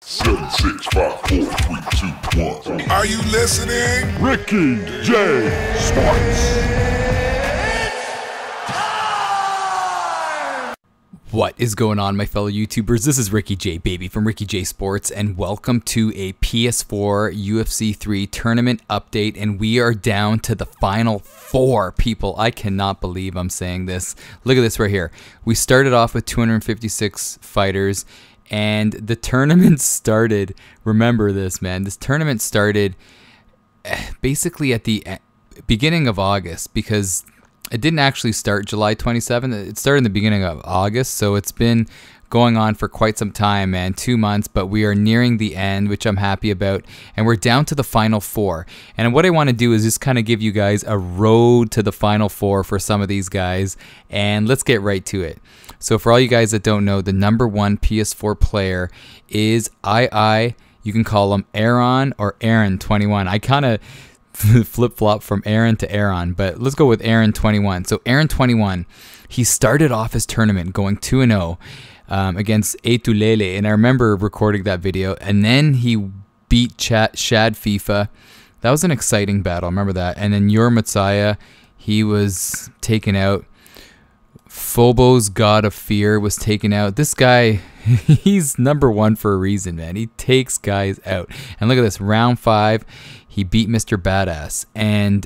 7, 6, 5, 4, 3, 2, 1. Are you listening? Ricky J. Sports. What is going on, my fellow YouTubers? This is Ricky J, baby, from Ricky J Sports, and welcome to a PS4 UFC 3 tournament update, and we are down to the final four, people. I cannot believe I'm saying this. Look at this right here. We started off with 256 fighters, and the tournament started, remember this, man, this tournament started basically at the beginning of August, because it didn't actually start July 27th. It started in the beginning of August, so it's been going on for quite some time, man, 2 months, but we are nearing the end, which I'm happy about, and we're down to the final four. And what I want to do is just kind of give you guys a road to the final four for some of these guys, and let's get right to it. So for all you guys that don't know, the number one PS4 player is you can call him Aaron or Aaron21. I kind of flip-flop from Aaron to Aaron, but let's go with Aaron21. So Aaron21, he started off his tournament going 2-0 against Etulele, and I remember recording that video, and then he beat Shad FIFA. That was an exciting battle, I remember that. And then Yor Matsaya, he was taken out. Phobos, God of Fear, was taken out. This guy, he's number one for a reason, man. He takes guys out. And look at this, round 5, he beat Mr. Badass. And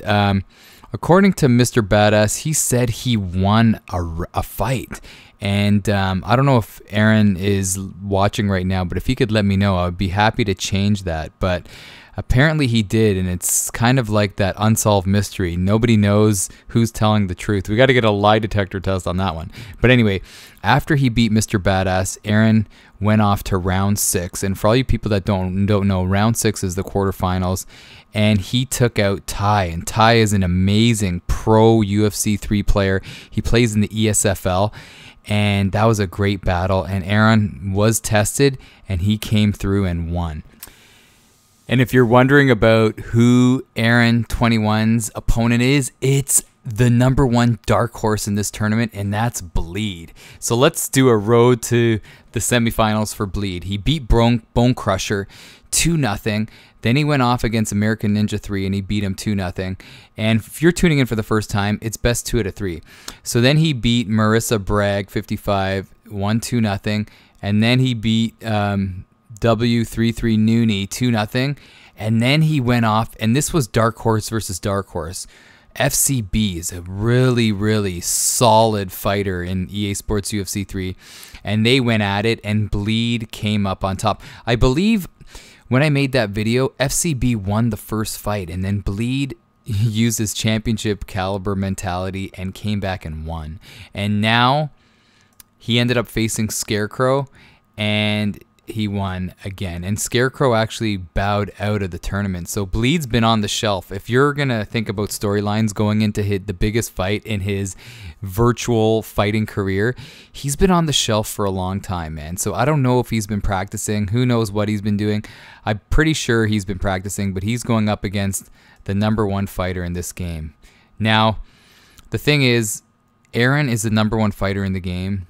according to Mr. Badass, he said he won a fight. And I don't know if Aaron is watching right now, but if he could let me know, I would be happy to change that. But apparently he did, and it's kind of like that unsolved mystery. Nobody knows who's telling the truth. We got to get a lie detector test on that one. But anyway, after he beat Mr. Badass, Aaron went off to round 6. And for all you people that don't know, round 6 is the quarterfinals. And he took out Ty. And Ty is an amazing pro UFC 3 player. He plays in the ESFL. And that was a great battle. And Aaron was tested, and he came through and won. And if you're wondering about who Aaron21's opponent is, it's the number one dark horse in this tournament, and that's Bleed. So let's do a road to the semifinals for Bleed. He beat Bone Crusher 2-0. Then he went off against American Ninja 3, and he beat him 2-0. And if you're tuning in for the first time, it's best 2 out of 3. So then he beat Marissa Bragg 55, 1-2-0. And then he beat W33 Nooney 2-0, and then he went off, and this was Dark Horse versus Dark Horse. FCB is a really solid fighter in EA Sports UFC 3, and they went at it, and Bleed came up on top. I believe when I made that video, FCB won the first fight, and then Bleed used his championship caliber mentality and came back and won. And now he ended up facing Scarecrow, and he won again. And Scarecrow actually bowed out of the tournament. So Bleed's been on the shelf. If you're going to think about storylines going into the biggest fight in his virtual fighting career, he's been on the shelf for a long time, man. So I don't know if he's been practicing. Who knows what he's been doing? I'm pretty sure he's been practicing, but he's going up against the number one fighter in this game. Now, the thing is, Aaron is the number one fighter in the game.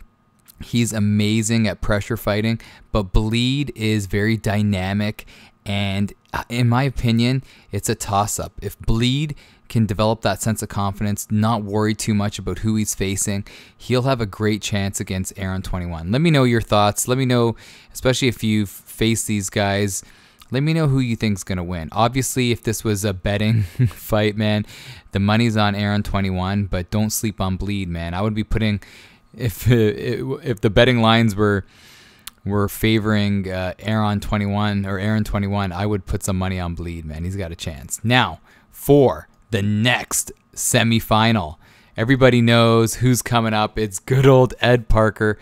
He's amazing at pressure fighting, but Bleed is very dynamic, and in my opinion, it's a toss-up. If Bleed can develop that sense of confidence, not worry too much about who he's facing, he'll have a great chance against Aaron21. Let me know your thoughts. Let me know, especially if you've faced these guys, let me know who you think's going to win. Obviously, if this was a betting fight, man, the money's on Aaron21, but don't sleep on Bleed, man. I would be putting... If the betting lines were favoring Aaron21, I would put some money on Bleed, man. He's got a chance. Now, for the next semifinal, everybody knows who's coming up. It's good old Ed Parker.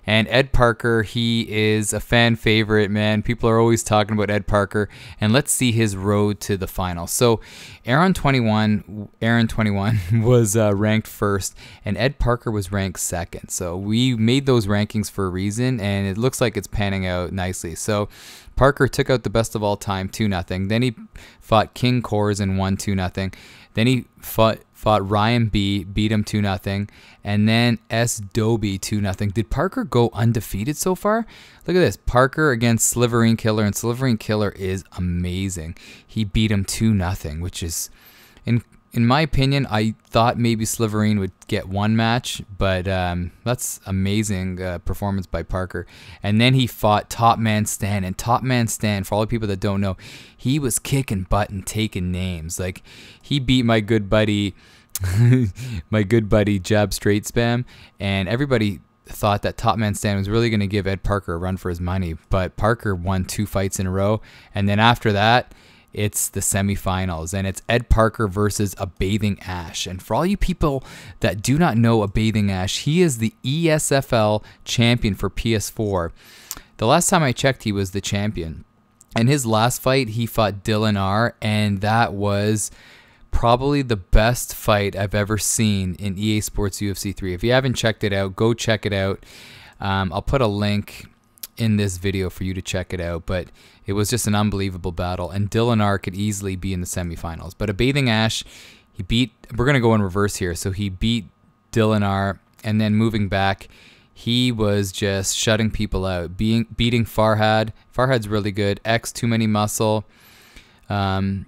And Ed Parker, he is a fan favorite, man. People are always talking about Ed Parker. And let's see his road to the final. So Aaron21 was ranked first, and Ed Parker was ranked second. So we made those rankings for a reason, and it looks like it's panning out nicely. So Parker took out the best of all time, 2-0. Then he fought King Kors and won 2-0. Then he fought fought Ryan B, beat him 2-0, and then S Doby 2-0. Did Parker go undefeated so far? Look at this, Parker against Sliverine Killer, and Sliverine Killer is amazing. He beat him 2-0, which is, in my opinion, I thought maybe Sliverine would get one match, but that's amazing performance by Parker. And then he fought Top Man Stan, and Top Man Stan, for all the people that don't know, he was kicking butt and taking names. Like, he beat my good buddy, Jab Straight Spam, and everybody thought that Top Man Stan was really going to give Ed Parker a run for his money, but Parker won 2 fights in a row, and then after that, it's the semifinals, and it's Ed Parker versus A Bathing Ash. And for all you people that do not know A Bathing Ash, he is the ESFL champion for PS4. The last time I checked, he was the champion. And his last fight, he fought Dylan R, and that was probably the best fight I've ever seen in EA Sports UFC 3. If you haven't checked it out, go check it out. I'll put a link in this video for you to check it out, but it was just an unbelievable battle, and Dylan R could easily be in the semifinals. But A Bathing Ash, we're going to go in reverse here, so he beat Dylan R, and then moving back, he was just shutting people out, beating Farhad. Farhad's really good. X, Too Many Muscle, Peso,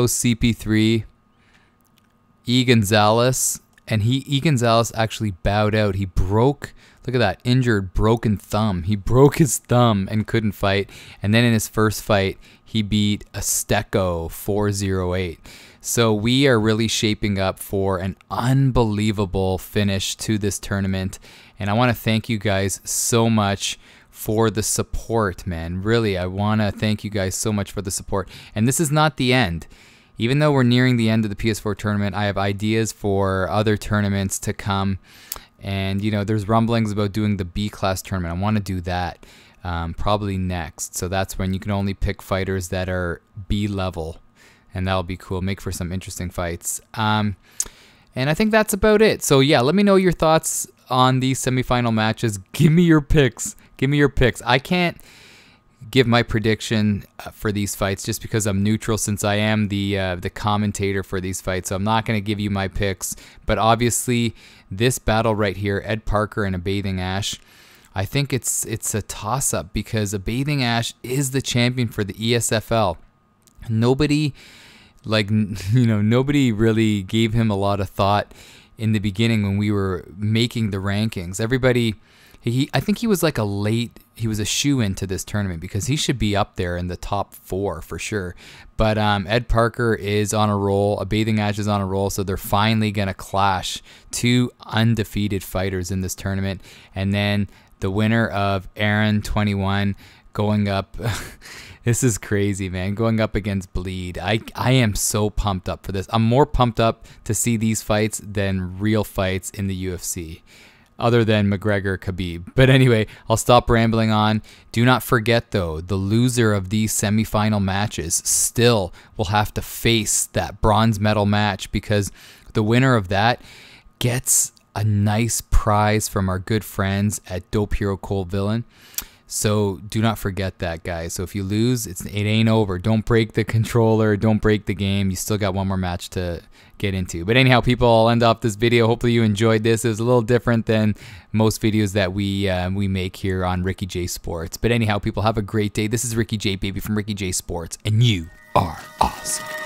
CP3, E. Gonzalez, and E. Gonzalez actually bowed out. He broke, look at that, injured, broken thumb. He broke his thumb and couldn't fight. And then in his first fight, he beat Azteco 408. So we are really shaping up for an unbelievable finish to this tournament. And I want to thank you guys so much for the support, man. Really, I want to thank you guys so much for the support. And this is not the end. Even though we're nearing the end of the PS4 tournament, I have ideas for other tournaments to come. And, you know, there's rumblings about doing the B-class tournament. I want to do that probably next. So that's when you can only pick fighters that are B-level. And that'll be cool. Make for some interesting fights. And I think that's about it. So, yeah, let me know your thoughts on these semifinal matches. Give me your picks. Give me your picks. I can't give my prediction for these fights just because I'm neutral, since I am the commentator for these fights. So I'm not going to give you my picks. But obviously, this battle right here, Ed Parker and A Bathing Ash, I think it's a toss-up because A Bathing Ash is the champion for the ESFL. Nobody, nobody really gave him a lot of thought in the beginning when we were making the rankings. Everybody, I think he was like he was a shoe-in to this tournament because he should be up there in the top 4 for sure. But Ed Parker is on a roll, A Bathing Ash is on a roll, so they're finally going to clash 2 undefeated fighters in this tournament. And then the winner of Aaron 21 going up, this is crazy, man, going up against Bleed. I am so pumped up for this. I'm more pumped up to see these fights than real fights in the UFC. Other than McGregor, Khabib. But anyway, I'll stop rambling on. Do not forget, though, the loser of these semifinal matches still will have to face that bronze medal match, because the winner of that gets a nice prize from our good friends at Dope Hero Cold Villain. So do not forget that, guys. So if you lose, it ain't over. Don't break the controller. Don't break the game. You still got one more match to get into. But anyhow, people, I'll end off this video. Hopefully you enjoyed this. It was a little different than most videos that we make here on Ricky J Sports. But anyhow, people, have a great day. This is Ricky J, baby, from Ricky J Sports, and you are awesome.